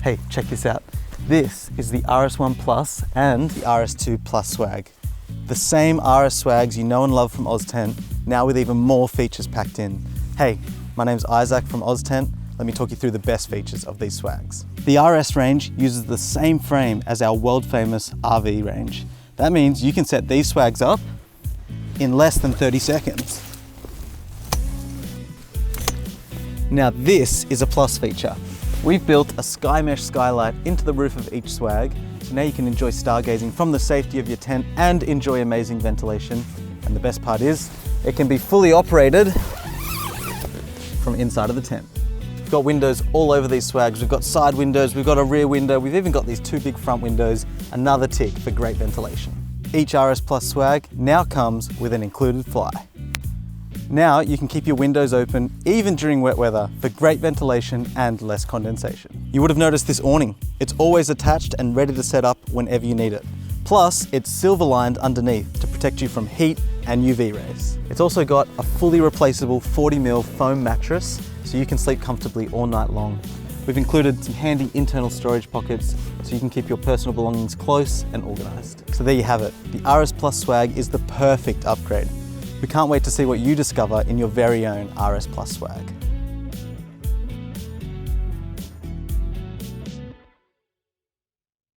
Hey, check this out. This is the RS1 Plus and the RS2 Plus swag. The same RS swags you know and love from Oztent, now with even more features packed in. Hey, my name's Isaac from Oztent. Let me talk you through the best features of these swags. The RS range uses the same frame as our world famous RV range. That means you can set these swags up in less than 30 seconds. Now this is a plus feature. We've built a SkyMesh Skylight into the roof of each swag, so now you can enjoy stargazing from the safety of your tent and enjoy amazing ventilation. And the best part is, it can be fully operated from inside of the tent. We've got windows all over these swags. We've got side windows, we've got a rear window, we've even got these two big front windows, another tick for great ventilation. Each RS Plus swag now comes with an included fly. Now you can keep your windows open even during wet weather for great ventilation and less condensation. You would have noticed this awning. It's always attached and ready to set up whenever you need it. Plus, it's silver lined underneath to protect you from heat and UV rays. It's also got a fully replaceable 40mm foam mattress so you can sleep comfortably all night long. We've included some handy internal storage pockets so you can keep your personal belongings close and organized. So there you have it. The RS Plus swag is the perfect upgrade. We can't wait to see what you discover in your very own RS Plus swag.